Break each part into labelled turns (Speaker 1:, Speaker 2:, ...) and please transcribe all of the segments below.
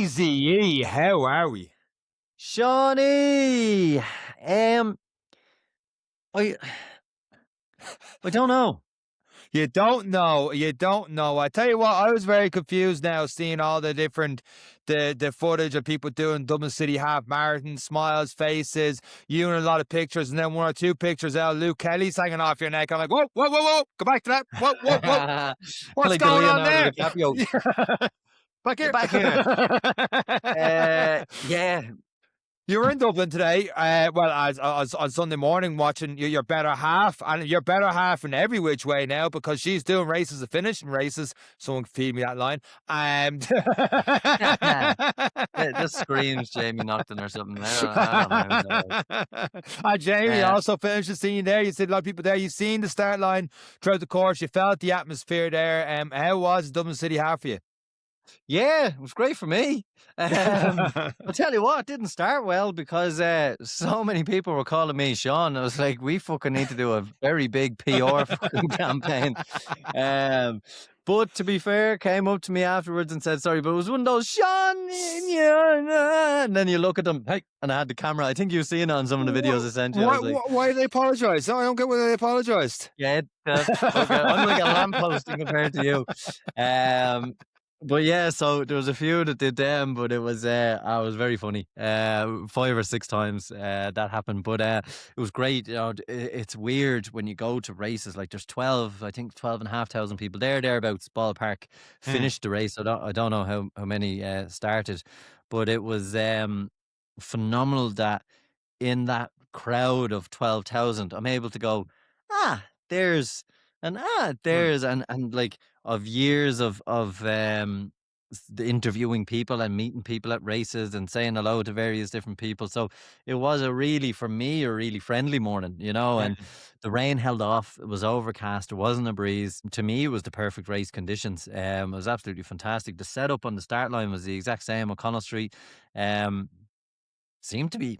Speaker 1: Easy, how are we?
Speaker 2: Shawnee, I I don't know.
Speaker 1: You don't know. I tell you what, I was very confused now seeing all the different the footage of people doing Dublin City Half Marathon, smiles, faces, you in a lot of pictures, and then one or two pictures out, Luke Kelly's hanging off your neck. I'm like, whoa, whoa, whoa, whoa, go back to that. Whoa, whoa, whoa. What's
Speaker 2: Like the
Speaker 1: going on
Speaker 2: Leonardo
Speaker 1: there?
Speaker 2: DiCaprio.
Speaker 1: Back
Speaker 2: Get
Speaker 1: here.
Speaker 2: back here. Yeah.
Speaker 1: You were in Dublin today. Well, as on Sunday morning, watching your better half, and your better half in every which way now because she's doing races of finishing races. Someone can feed me that line.
Speaker 2: It just screams Jamie Naughton or something. I don't know.
Speaker 1: Jamie
Speaker 2: Uh,
Speaker 1: also finished the scene there. You see a lot of people there. You've seen the start line throughout the course. You felt the atmosphere there. How was Dublin City Half for you?
Speaker 2: yeah, it was great for me. I'll tell you what, it didn't start well because so many people were calling me Sean. I was like, we fucking need to do a very big PR fucking campaign. But to be fair, came up to me afterwards and said, sorry, but it was one of those Sean, yeah, and then you look at them, hey, and I had the camera. I think you've seen it on some of the videos I sent you. I was like,
Speaker 1: Why did they apologise? I don't get why they apologised.
Speaker 2: get the fuck out. I'm like a lamppost compared to you. But yeah, so there was a few that did them, but it was very funny. 5 or 6 times that happened, but it was great. You know, it's weird when you go to races. Like there's 12, I think 12,500 people thereabouts ballpark finished the race. I don't know how many started, but it was phenomenal that in that crowd of 12,000, I'm able to go, there's there's and like of years of the interviewing people and meeting people at races and saying hello to various different people. So it was for me a really friendly morning, you know, and the rain held off. It was overcast. There wasn't a breeze. To me, it was the perfect race conditions. It was absolutely fantastic. The setup on the start line was the exact same. O'Connell Street seemed to be,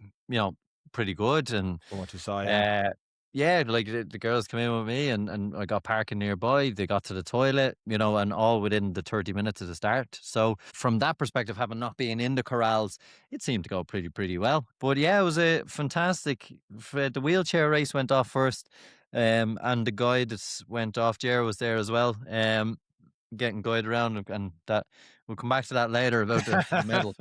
Speaker 2: pretty good. And
Speaker 1: From what you saw, yeah.
Speaker 2: yeah, like the girls came in with me and I got parking nearby. They got to the toilet, and all within the 30 minutes of the start. So from that perspective, having not been in the corrals, it seemed to go pretty well. But yeah, it was a fantastic. The wheelchair race went off first, and the guide that went off, Jer was there as well, getting guided around, and that we'll come back to that later about the medal.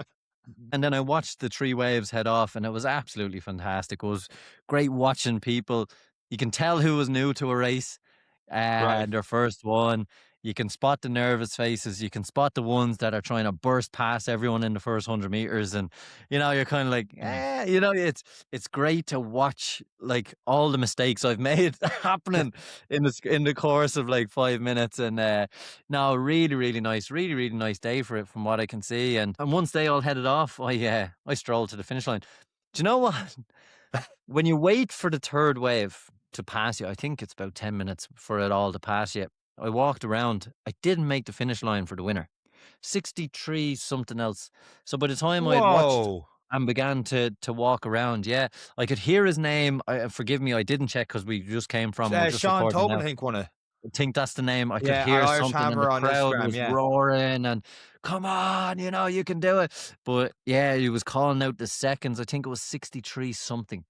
Speaker 2: And then I watched the 3 waves head off, and it was absolutely fantastic. It was great watching people. You can tell who was new to a race,
Speaker 1: Right.
Speaker 2: their first one. You can spot the nervous faces. You can spot the ones that are trying to burst past everyone in the first 100 meters, and you're kind of like, it's great to watch like all the mistakes I've made happening in the course of like 5 minutes. And no, really nice day for it from what I can see. And once they all headed off, I strolled to the finish line. Do you know what? When you wait for the third wave to pass you, I think it's about 10 minutes for it all to pass you. I walked around. I didn't make the finish line for the winner. 63 something else. So by the time I'd watched
Speaker 1: Whoa.
Speaker 2: and began to walk around, yeah, I could hear his name. Forgive me, I didn't check because we just came from we're just
Speaker 1: Sean
Speaker 2: recording
Speaker 1: Tobin,
Speaker 2: now.
Speaker 1: I think, won it.
Speaker 2: I think that's the name. I could
Speaker 1: Yeah,
Speaker 2: hear
Speaker 1: at Irish
Speaker 2: something, and
Speaker 1: Hammer
Speaker 2: the
Speaker 1: on
Speaker 2: crowd
Speaker 1: Instagram,
Speaker 2: was
Speaker 1: yeah.
Speaker 2: roaring and come on, you can do it. But yeah, he was calling out the seconds. I think it was 63 something.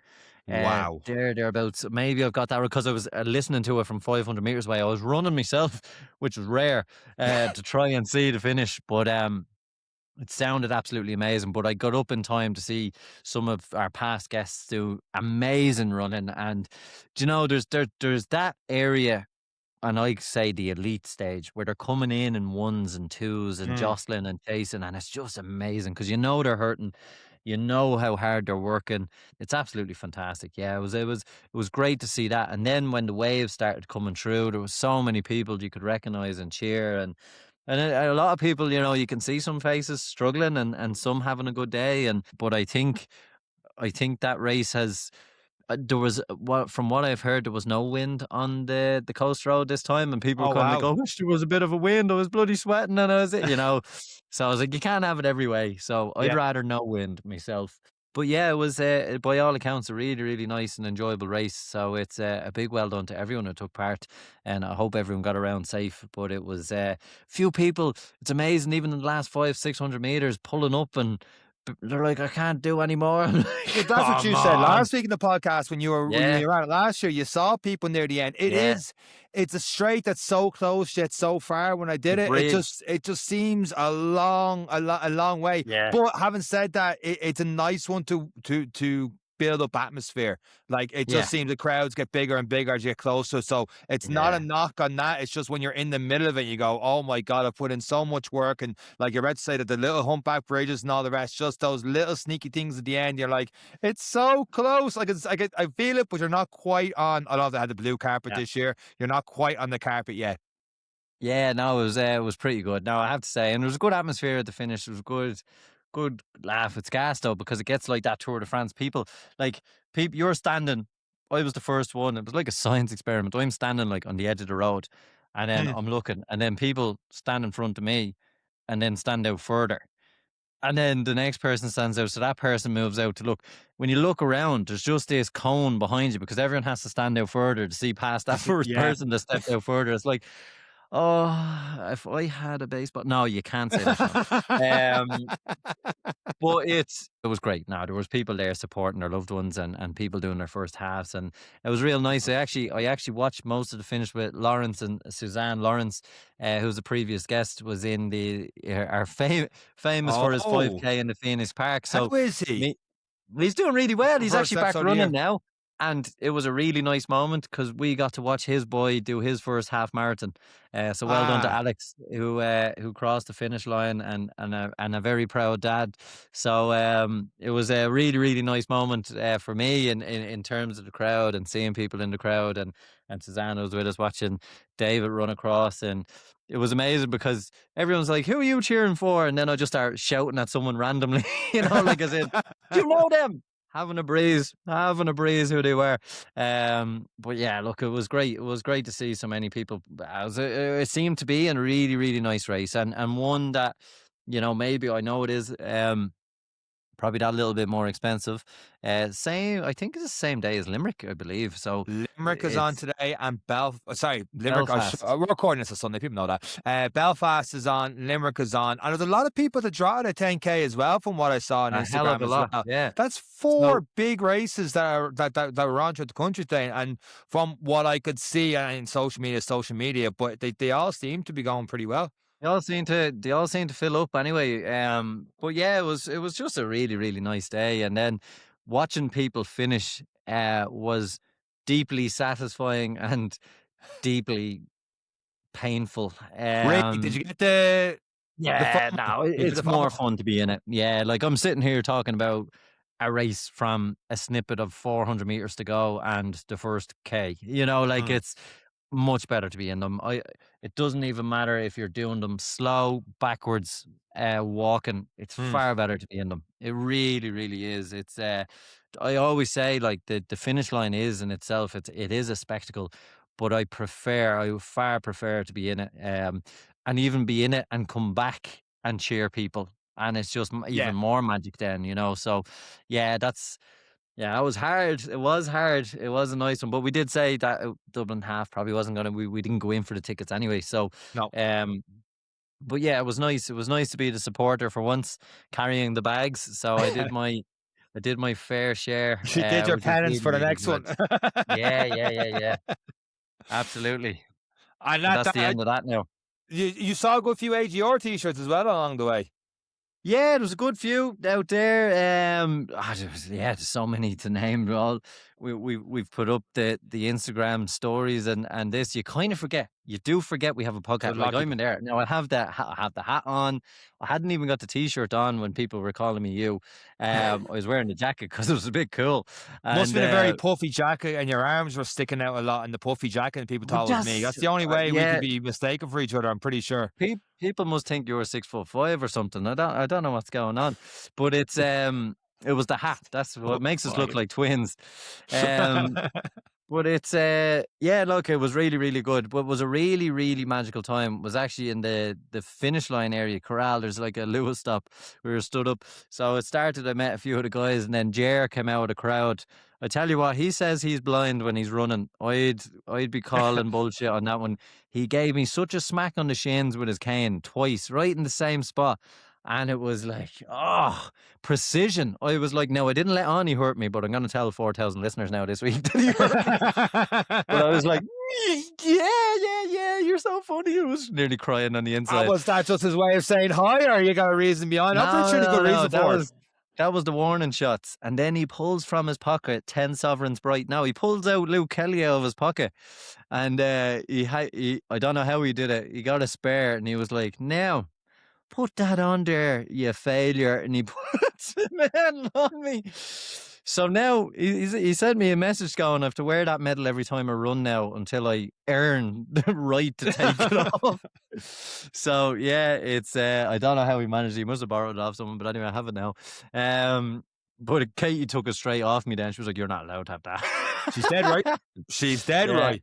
Speaker 1: Wow.
Speaker 2: Thereabouts. Maybe I've got that because I was listening to it from 500 meters away. I was running myself, which was rare, to try and see the finish. But it sounded absolutely amazing. But I got up in time to see some of our past guests do amazing running. And there's that area. And I say the elite stage where they're coming in ones and twos and jostling and chasing, and it's just amazing because they're hurting, how hard they're working. It's absolutely fantastic. Yeah, it was great to see that. And then when the waves started coming through, there was so many people you could recognize and cheer, and a lot of people, you can see some faces struggling and some having a good day. But I think that race has. There was from what I've heard, there was no wind on the coast road this time, and people were
Speaker 1: Oh,
Speaker 2: kind of like,
Speaker 1: wow.
Speaker 2: "I wish there was a bit of a wind. I was bloody sweating," and I was, So I was like, "You can't have it every way." So I'd
Speaker 1: Yeah.
Speaker 2: rather no wind myself. But yeah, it was by all accounts a really, really nice and enjoyable race. So it's a big well done to everyone who took part, and I hope everyone got around safe. But it was few people. It's amazing, even in the last 500-600 meters, pulling up and they're like, I can't do anymore. I'm like,
Speaker 1: Well, that's what
Speaker 2: come
Speaker 1: you said
Speaker 2: on,
Speaker 1: last week in the podcast when
Speaker 2: yeah,
Speaker 1: you were at it last year. You saw people near the end.
Speaker 2: yeah,
Speaker 1: It's a straight that's so close yet so far. When I
Speaker 2: the
Speaker 1: did it,
Speaker 2: bridge,
Speaker 1: it just seems a long way.
Speaker 2: yeah,
Speaker 1: But having said that, it's a nice one to build up atmosphere. Like it
Speaker 2: yeah.
Speaker 1: just seems the crowds get bigger and bigger as you get closer. So it's not a
Speaker 2: Yeah,
Speaker 1: knock on that. It's just when you're in the middle of it, you go, "Oh my god, I've put in so much work." And like you're about to say that the little humpback bridges and all the rest, just those little sneaky things at the end. You're like, it's so close. Like I feel it, but you're not quite on. I love they had the blue carpet
Speaker 2: yeah.
Speaker 1: this year. You're not quite on the carpet yet.
Speaker 2: Yeah, no, it was pretty good. Now I have to say, and there was a good atmosphere at the finish. It was good laugh. It's gas though because it gets like that Tour de France. People, you're standing. I was the first one. It was like a science experiment. I'm standing like on the edge of the road, and then
Speaker 1: Mm.
Speaker 2: I'm looking, and then people stand in front of me, and then stand out further. And then the next person stands out, so that person moves out to look. When you look around, there's just this cone behind you because everyone has to stand out further to see past that first
Speaker 1: Yeah.
Speaker 2: person that stepped out further. It's like, oh, if I had a baseball. No, you can't say that, Sean. Um, but it was great. Now there was people there supporting their loved ones and people doing their first halves, and it was real nice. I actually watched most of the finish with Lawrence and Suzanne. Lawrence, who's a previous guest, was in famous for his
Speaker 1: Oh,
Speaker 2: 5K in the Phoenix Park.
Speaker 1: how
Speaker 2: So
Speaker 1: is he?
Speaker 2: me, he's doing really well. He's
Speaker 1: First
Speaker 2: actually back
Speaker 1: episode of the
Speaker 2: running
Speaker 1: year.
Speaker 2: now. And it was a really nice moment because we got to watch his boy do his first half marathon. So well done to
Speaker 1: Ah,
Speaker 2: Alex who crossed the finish line and a very proud dad. So it was a really really nice moment for me in terms of the crowd and seeing people in the crowd and Susanna was with us watching David run across, and it was amazing because everyone's like, "Who are you cheering for?" And then I just start shouting at someone randomly, like as in, "Do you know them?" Having a breeze who they were. But yeah, look, it was great. It was great to see so many people. It seemed to be a really, really nice race and one that, maybe I know it is probably that little bit more expensive. I think it's the same day as Limerick, I believe. So
Speaker 1: Limerick is on
Speaker 2: it's
Speaker 1: today, and sorry, Limerick.
Speaker 2: Belfast.
Speaker 1: We're recording this on Sunday. People know that. Belfast is on, Limerick is on, and there's a lot of people that draw at a 10K as well, from what I saw on
Speaker 2: A hell of
Speaker 1: Instagram
Speaker 2: a
Speaker 1: as
Speaker 2: lot,
Speaker 1: well.
Speaker 2: yeah.
Speaker 1: That's
Speaker 2: So
Speaker 1: four big races that were on through the country today, and from what I could see in social media, but they all seem to be going pretty well.
Speaker 2: they all seem to fill up anyway. But yeah, it was just a really really nice day, and then watching people finish was deeply satisfying and deeply painful.
Speaker 1: Really, did you get the
Speaker 2: Yeah,
Speaker 1: FOMO?
Speaker 2: no,
Speaker 1: You get the
Speaker 2: it's more
Speaker 1: FOMO?
Speaker 2: fun to be in it. Yeah, like I'm sitting here talking about a race from a snippet of 400 meters to go and the first K. Like
Speaker 1: Mm,
Speaker 2: it's much better to be in them. It doesn't even matter if you're doing them slow, backwards, walking. It's
Speaker 1: mm,
Speaker 2: far better to be in them. It really, really is. It's I always say like the finish line is in itself. It is a spectacle, but I would far prefer to be in it. And even be in it and come back and cheer people. And it's just
Speaker 1: yeah.
Speaker 2: even more magic then. So yeah, that was hard. It was hard. It was a nice one, but we did say that Dublin half probably wasn't gonna. We didn't go in for the tickets anyway. So,
Speaker 1: No.
Speaker 2: um, but yeah, it was nice. It was nice to be the supporter for once, carrying the bags. So I did my fair share,
Speaker 1: You did your
Speaker 2: which was
Speaker 1: penance
Speaker 2: really
Speaker 1: for the
Speaker 2: really
Speaker 1: next
Speaker 2: good.
Speaker 1: one.
Speaker 2: Yeah, yeah, yeah, yeah. Absolutely.
Speaker 1: And
Speaker 2: But
Speaker 1: that,
Speaker 2: that's the
Speaker 1: that
Speaker 2: end of that now.
Speaker 1: you saw a good few AGR t-shirts as well along the way.
Speaker 2: Yeah, there was a good few out there. There's so many to name. All we've put up the Instagram stories and this. You kind of forget. You do forget we have a
Speaker 1: There's
Speaker 2: podcast.
Speaker 1: a lot
Speaker 2: Like
Speaker 1: of
Speaker 2: I'm
Speaker 1: people.
Speaker 2: in there now. I have the hat on. I hadn't even got the T-shirt on when people were calling me you. I was wearing the jacket because it was a bit cool.
Speaker 1: Must have
Speaker 2: And
Speaker 1: been a very puffy jacket, and your arms were sticking out a lot in the puffy jacket, and people
Speaker 2: but
Speaker 1: thought it was me.
Speaker 2: just
Speaker 1: That's the only way we
Speaker 2: yeah,
Speaker 1: could be mistaken for each other, I'm pretty sure.
Speaker 2: People must think you're 6'5" or something. I don't know what's going on, but it was the hat. That's
Speaker 1: Oh
Speaker 2: what makes us look
Speaker 1: my.
Speaker 2: like twins. Um, But it's yeah, look, it was really, really good. What was a really, really magical time was actually in the finish line area, Corral. There's like a Lewis stop. We were stood up. So it started, I met a few of the guys, and then Jer came out of the crowd. I tell you what, he says he's blind when he's running. I'd be calling bullshit on that one. He gave me such a smack on the shins with his cane twice, right in the same spot. And it was like, oh, precision. I was like, no, I didn't let on he hurt me, but I'm going to tell 4,000 listeners now this week that he hurt me. But I was like, yeah, you're so funny. I was nearly crying on the inside.
Speaker 1: Was that just his way of saying hi, or you got a reason behind it? I'm pretty sure he got a reason for it.
Speaker 2: That was the warning shots. And then he pulls from his pocket 10 sovereigns bright. Now he pulls out Luke Kelly out of his pocket. And he I don't know how he did it. He got a spare and he was like, now, put that on there, you failure. And he puts it on me. So now he sent me a message going, I have to wear that medal every time I run now until I earn the right to take it off. So yeah, it's I don't know how he managed it. He must have borrowed it off someone, but anyway, I have it now. But Katie took it straight off me then. She was like, you're not allowed to have that.
Speaker 1: She's dead right. She's dead right.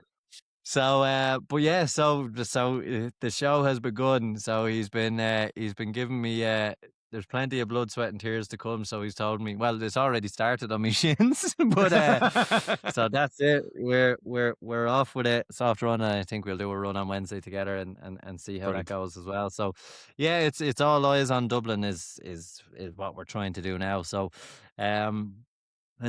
Speaker 2: So, but yeah, so the show has begun. So he's been giving me there's plenty of blood, sweat, and tears to come. So he's told me, well, it's already started on my shins, but so that's it. We're off with it. Soft run. And I think we'll do a run on Wednesday together and see how that goes as well. So yeah, it's all eyes on Dublin is what we're trying to do now. So, and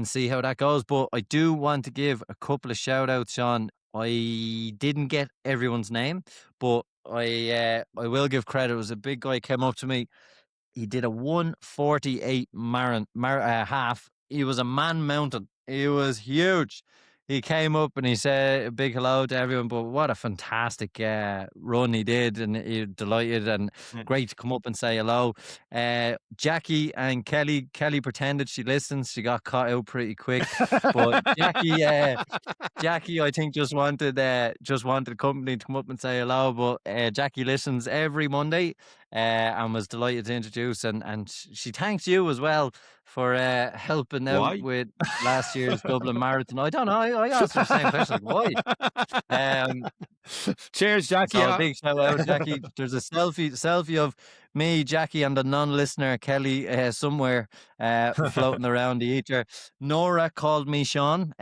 Speaker 2: see how that goes. But I do want to give a couple of shout outs, Sean. I didn't get everyone's name, but I will give credit. It was a big guy came up to me. He did a 1:48 half. He was a man mountain. He was huge. He came up and he said a big hello to everyone, but what a fantastic run he did, and he delighted and great to come up and say hello. Jackie and Kelly pretended she listens. She got caught out pretty quick, but Jackie, I think just wanted the company to come up and say hello. But Jackie listens every Monday, and was delighted to introduce, and she thanks you as well for helping out with last year's Dublin Marathon. I don't know. I asked her the same question. Why?
Speaker 1: Cheers, Jackie.
Speaker 2: So a big shout out, Jackie. There's a selfie of me, Jackie, and the non-listener Kelly somewhere floating around the ether. Nora called me Sean.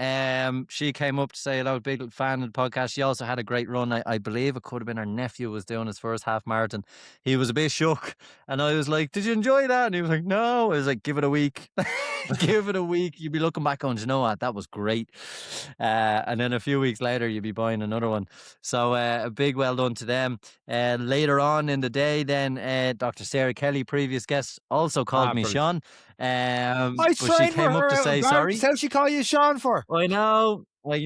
Speaker 2: She came up to say hello, big fan of the podcast. She also had a great run. I believe it could have been her nephew was doing his first half marathon. He was a bit shook, and I was like, "Did you enjoy that?" And he was like, "No." I was like, "Give it a week." Give it a week. You'd be looking back on, you know what, that was great. And then a few weeks later, you'd be buying another one. So a big well done to them. Later on in the day, then Dr. Sarah Kelly, previous guest, also called me Sean. But she came up to say sorry.
Speaker 1: How'd she call you Sean for?
Speaker 2: I know. But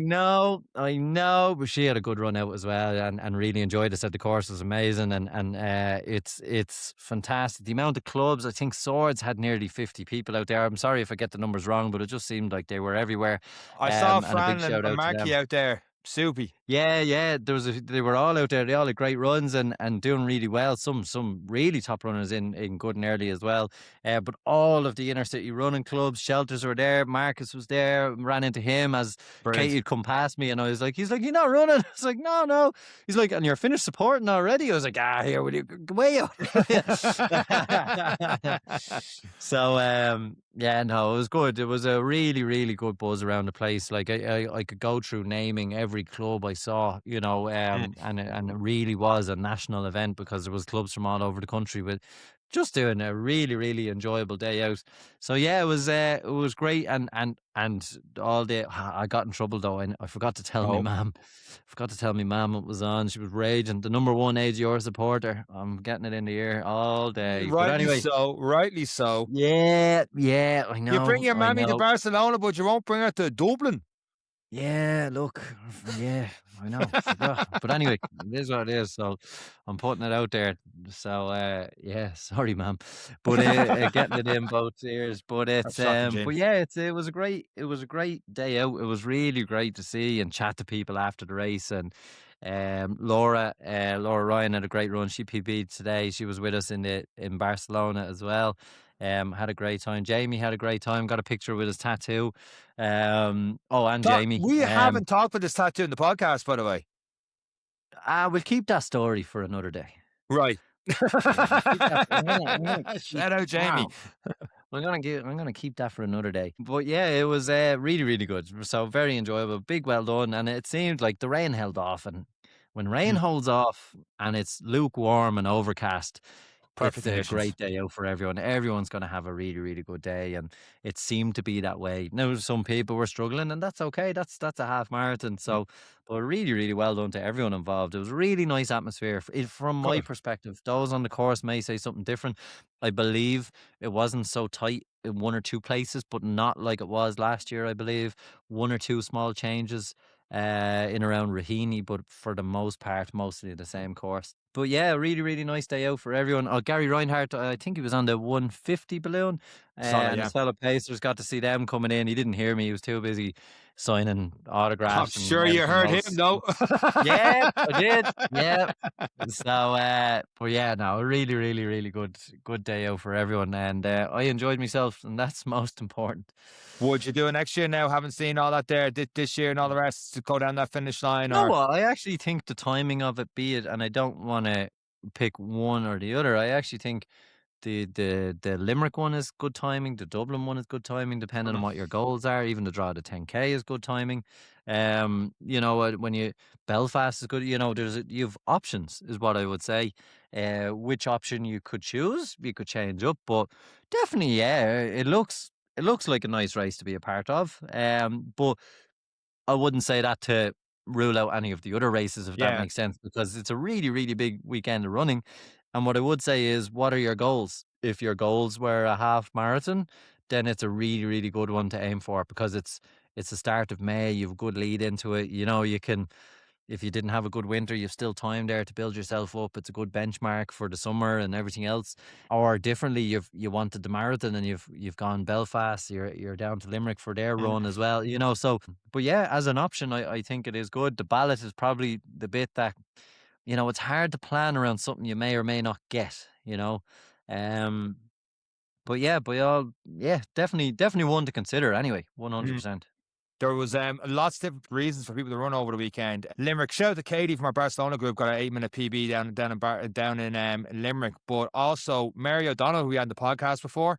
Speaker 2: she had a good run out as well, and really enjoyed it. Said the course was amazing, and it's fantastic. The amount of clubs, I think Swords had nearly 50 people out there. I'm sorry if I get the numbers wrong, but it just seemed like they were everywhere.
Speaker 1: I saw Fran and Marky out there. Soupy.
Speaker 2: Yeah. They were all out there. They all had great runs and doing really well. Some really top runners in good and early as well. But all of the inner city running clubs, shelters were there. Marcus was there. Ran into him as Katie had come past me, and I was like, he's like, "You're not running." I was like, "No." He's like, "And you're finished supporting already?" I was like, "Here, will you go way out?" So yeah, no, it was good. It was a really, really good buzz around the place. Like I could go through naming every club I saw, you know, and it really was a national event because there was clubs from all over the country, but just doing a really, really enjoyable day out. So yeah, it was great, and all day I got in trouble though, and I forgot to tell my mum. Forgot to tell my mum it was on. She was raging. The number one AGR supporter. I'm getting it in the ear all day.
Speaker 1: Rightly so.
Speaker 2: Yeah, I know.
Speaker 1: You bring your mammy to Barcelona, but you won't bring her to Dublin.
Speaker 2: Yeah, look, yeah, I know. But anyway, it is what it is. So I'm putting it out there. So yeah, sorry, ma'am, but getting it in both ears. But it's but yeah, it was a great day out. It was really great to see and chat to people after the race. And Laura Ryan had a great run. She PB'd today. She was with us in Barcelona as well. Had a great time. Jamie had a great time. Got a picture with his tattoo. And Jamie.
Speaker 1: We haven't talked about this tattoo in the podcast, by the way.
Speaker 2: We'll keep that story for another day.
Speaker 1: Right.
Speaker 2: Yeah, we'll keep that. I'm gonna
Speaker 1: Shout out Jamie.
Speaker 2: I'm gonna keep that for another day. But yeah, it was really, really good. So very enjoyable. Big well done. And it seemed like the rain held off. And when rain
Speaker 1: Mm,
Speaker 2: holds off and it's lukewarm and overcast,
Speaker 1: perfect
Speaker 2: it's a
Speaker 1: conditions.
Speaker 2: great day out for everyone. Everyone's going to have a really, really good day, and it seemed to be that way. Now, some people were struggling, and that's okay. That's a half marathon.
Speaker 1: Mm,
Speaker 2: So, but really, really well done to everyone involved. It was a really nice atmosphere. From my
Speaker 1: good.
Speaker 2: perspective, those on the course may say something different. I believe it wasn't so tight in one or two places, but not like it was last year. I believe one or two small changes in around Raheny, but for the most part, mostly the same course. But yeah, really, really nice day out for everyone. Oh, Gary Reinhardt, I think he was on the 150 balloon,
Speaker 1: Saw that,
Speaker 2: and
Speaker 1: yeah.
Speaker 2: his fellow Pacers got to see them coming in. He didn't hear me; he was too busy signing
Speaker 1: I'm
Speaker 2: autographs and
Speaker 1: sure you
Speaker 2: everything
Speaker 1: heard him,
Speaker 2: else.
Speaker 1: though.
Speaker 2: Yeah, I did. Yeah. So, but yeah, no, a really, really, really good day out for everyone, and I enjoyed myself, and that's most important.
Speaker 1: Would you do it next year now? Haven't seen all that there this year and all the rest to go down that finish line,
Speaker 2: You know
Speaker 1: or
Speaker 2: what? I actually think the timing of it, be it, and I don't want to pick one or the other. I actually think the Limerick one is good timing. The Dublin one is good timing, depending on
Speaker 1: Mm,
Speaker 2: what your goals are. Even the draw to 10K is good timing. When you Belfast is good. You've options, is what I would say. Which option you could choose, you could change up, but definitely, yeah, it looks like a nice race to be a part of. But I wouldn't say that to rule out any of the other races, if that
Speaker 1: yeah.
Speaker 2: makes sense, because it's a really, really big weekend of running. And what I would say is, what are your goals? If your goals were a half marathon, then it's a really, really good one to aim for, because it's the start of May. You've a good lead into it. You can, if you didn't have a good winter, you've still time there to build yourself up. It's a good benchmark for the summer and everything else. Or differently, you wanted the marathon and you've gone Belfast. You're down to Limerick for their
Speaker 1: Mm,
Speaker 2: run as well. So, but yeah, as an option, I think it is good. The ballot is probably the bit that, it's hard to plan around something you may or may not get. Um, but yeah, definitely one to consider. Anyway,
Speaker 1: mm.
Speaker 2: 100%.
Speaker 1: There was lots of different reasons for people to run over the weekend. Limerick, shout out to Katie from our Barcelona group, got an 8-minute PB down in Limerick. But also Mary O'Donnell, who we had on the podcast before.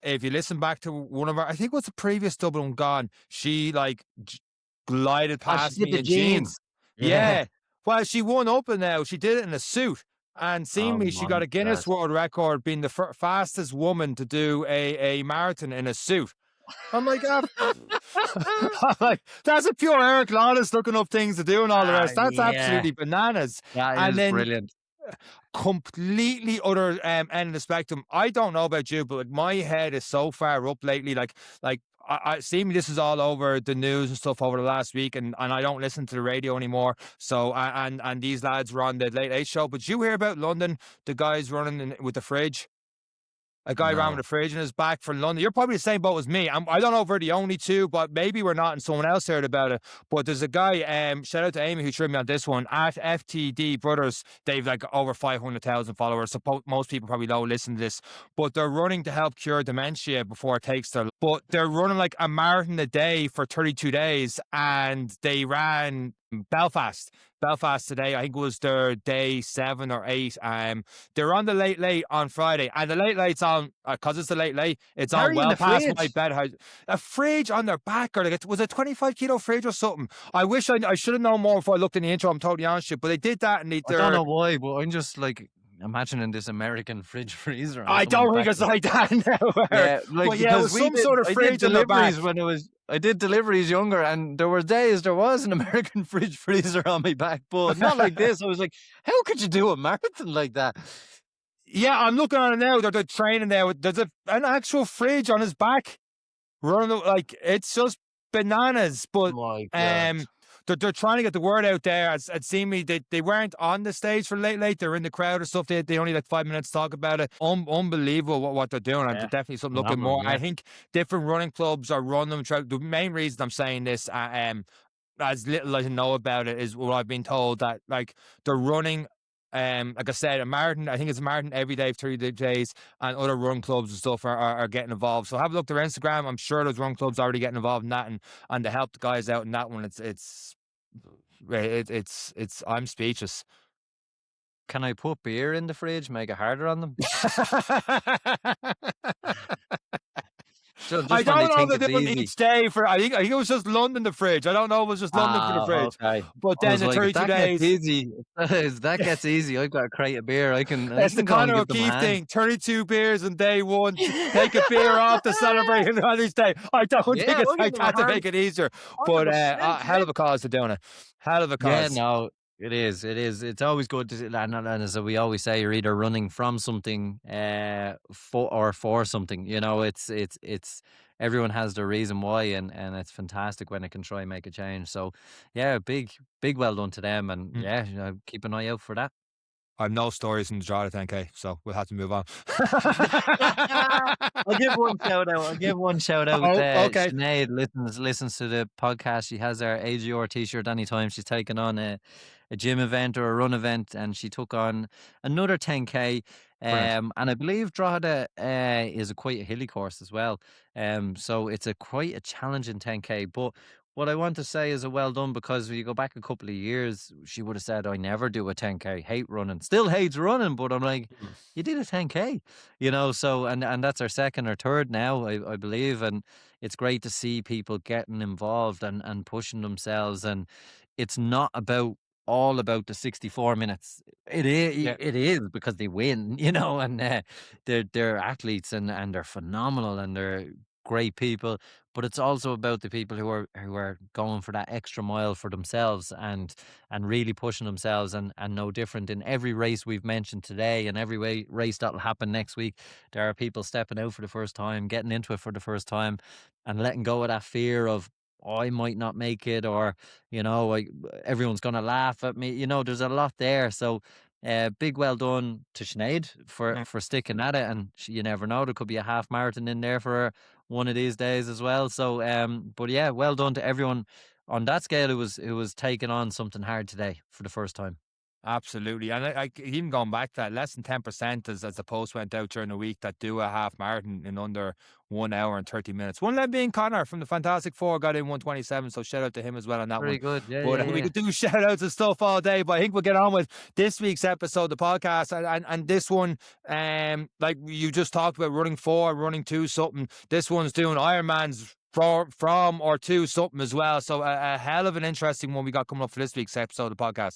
Speaker 1: If you listen back to one of our, I think it was the previous Dublin gone, she glided
Speaker 2: Oh, she
Speaker 1: past
Speaker 2: did
Speaker 1: me
Speaker 2: the
Speaker 1: in jeans.
Speaker 2: jeans. Yeah.
Speaker 1: Yeah. Well, she won up and now. She did it in a suit. And
Speaker 2: Oh
Speaker 1: seemingly she
Speaker 2: my
Speaker 1: got a Guinness
Speaker 2: God.
Speaker 1: World Record being the fastest woman to do a marathon in a suit. I'm like, I'm like, that's a pure Eric Lawless looking up things to do and all the rest. That's
Speaker 2: Yeah,
Speaker 1: absolutely bananas.
Speaker 2: that
Speaker 1: And
Speaker 2: is
Speaker 1: then
Speaker 2: brilliant.
Speaker 1: completely other end of the spectrum. I don't know about you, but my head is so far up lately. I see me. This is all over the news and stuff over the last week, and I don't listen to the radio anymore. So and these lads were on the Late Late Show. But you hear about London? The guys running with the fridge. A guy ran with
Speaker 2: No.
Speaker 1: a fridge in his back for London. You're probably the same boat as me. I don't know if we're the only two, but maybe we're not, and someone else heard about it. But there's a guy, shout out to Amy who trimmed me on this one, at FTD Brothers. They've over 500,000 followers. So most people probably don't listen to this, but they're running to help cure dementia before it takes their. But they're running like a marathon a day for 32 days, and they ran Belfast today. I think it was their day 7 or 8. They're on the Late Late on Friday, and the Late Late's on because it's the Late Late. It's on
Speaker 2: Carrying
Speaker 1: well
Speaker 2: the
Speaker 1: past my
Speaker 2: fridge.
Speaker 1: bedhouse. A fridge on their back, or was a 25-kilo fridge or something. I wish I should have known more before I looked in the intro. I'm totally honest with you, but they did that, and
Speaker 2: I don't
Speaker 1: they're.
Speaker 2: know why, but I'm just like imagining this American fridge freezer on
Speaker 1: I
Speaker 2: someone's
Speaker 1: don't think
Speaker 2: back.
Speaker 1: it's like that now, Eric.
Speaker 2: Yeah, like,
Speaker 1: But yeah, it
Speaker 2: because
Speaker 1: was some sort of
Speaker 2: I did
Speaker 1: fridge on their back.
Speaker 2: deliveries I did deliveries younger, and there were days there was an American fridge freezer on my back, but not like this. I was like, how could you do a marathon like that?
Speaker 1: Yeah, I'm looking on it now. They're training there. There's an actual fridge on his back. Running it's just bananas. But
Speaker 2: My God.
Speaker 1: they're trying to get the word out there. It seemed me they weren't on the stage for Late Late. They're in the crowd or stuff. They only 5 minutes to talk about it. Unbelievable what they're doing. And
Speaker 2: Yeah.
Speaker 1: definitely something looking
Speaker 2: Phenomenal,
Speaker 1: more.
Speaker 2: yeah.
Speaker 1: I think different running clubs are running them. The main reason I'm saying this, as little as I know about it, is what I've been told that they're running like I said, a marathon, I think it's a marathon every day for 30 days, and other run clubs and stuff are getting involved. So have a look at their Instagram. I'm sure those run clubs already getting involved in that, and to help the guys out in that one, it's I'm speechless.
Speaker 2: Can I put beer in the fridge, make it harder on them?
Speaker 1: I
Speaker 2: Just when they
Speaker 1: don't know if
Speaker 2: think
Speaker 1: they're
Speaker 2: it's
Speaker 1: doing
Speaker 2: easy.
Speaker 1: each day for. I think it was just London the fridge. I don't know if it was just London for the
Speaker 2: Ah,
Speaker 1: fridge,
Speaker 2: okay.
Speaker 1: but
Speaker 2: I
Speaker 1: then
Speaker 2: was
Speaker 1: the
Speaker 2: like, if
Speaker 1: 32
Speaker 2: that gets
Speaker 1: days.
Speaker 2: easy, if that gets easy, I've got a crate of beer. I
Speaker 1: It's the
Speaker 2: can go and
Speaker 1: Conor
Speaker 2: give them a
Speaker 1: O'Keefe
Speaker 2: hand.
Speaker 1: thing. 32 beers in day one. Take a beer off to celebrate another day. I don't think
Speaker 2: Yeah,
Speaker 1: it's
Speaker 2: I'll give
Speaker 1: like
Speaker 2: them a
Speaker 1: that to
Speaker 2: hand.
Speaker 1: make it easier. But
Speaker 2: 100%,
Speaker 1: hell
Speaker 2: yeah.
Speaker 1: of a cause to doing it. Hell of a
Speaker 2: Yeah,
Speaker 1: cause.
Speaker 2: no, it is. It is. It's always good to see, and as we always say, you're either running from something, for something. You know, it's everyone has their reason why, and it's fantastic when it can try and make a change. So, yeah, big well done to them, and
Speaker 1: Mm.
Speaker 2: yeah, keep an eye out for that.
Speaker 1: I have no stories from the draw to 10K, so we'll have to move on.
Speaker 2: I'll give one shout out. I'll give one shout out.
Speaker 1: Oh, okay.
Speaker 2: Sinead listens to the podcast. She has our AGR t-shirt anytime she's taken on a gym event or a run event, and she took on another 10K.
Speaker 1: Brilliant.
Speaker 2: And I believe Drogheda is a quite a hilly course as well. So it's a quite a challenging 10K. But what I want to say is a well done, because when you go back a couple of years, she would have said, "I never do a 10K. Hate running. Still hates running." But I'm like,
Speaker 1: Mm.
Speaker 2: you did a 10K. So and that's our second or third now, I believe, and it's great to see people getting involved and pushing themselves, and it's not all about the 64 minutes.
Speaker 1: Yeah.
Speaker 2: It is because they win, and they're athletes, and they're phenomenal, and they're great people, but it's also about the people who are going for that extra mile for themselves, and really pushing themselves, and no different in every race we've mentioned today, and every race that'll happen next week. There are people stepping out for the first time, getting into it for the first time, and letting go of that fear of, "Oh, I might not make it," or everyone's gonna laugh at me. There's a lot there. So big well done to Sinead
Speaker 1: Mm.
Speaker 2: for sticking at it, and you never know, there could be a half marathon in there for her one of these days as well. So but yeah, well done to everyone on that scale who was taking on something hard today for the first time.
Speaker 1: Absolutely. And even going back to that, less than 10% as the post went out during the week that do a half marathon in under 1 hour and 30 minutes. One of them being Connor from the Fantastic Four, got in 1:27. So shout out to him as well on that one.
Speaker 2: Very good. Yeah,
Speaker 1: But
Speaker 2: yeah,
Speaker 1: we
Speaker 2: yeah.
Speaker 1: could do shout outs and stuff all day, but I think we'll get on with this week's episode of the podcast. And this one, like you just talked about running 4, running 2, something. This one's doing Ironman's from or to something as well. So a hell of an interesting one we got coming up for this week's episode of the podcast.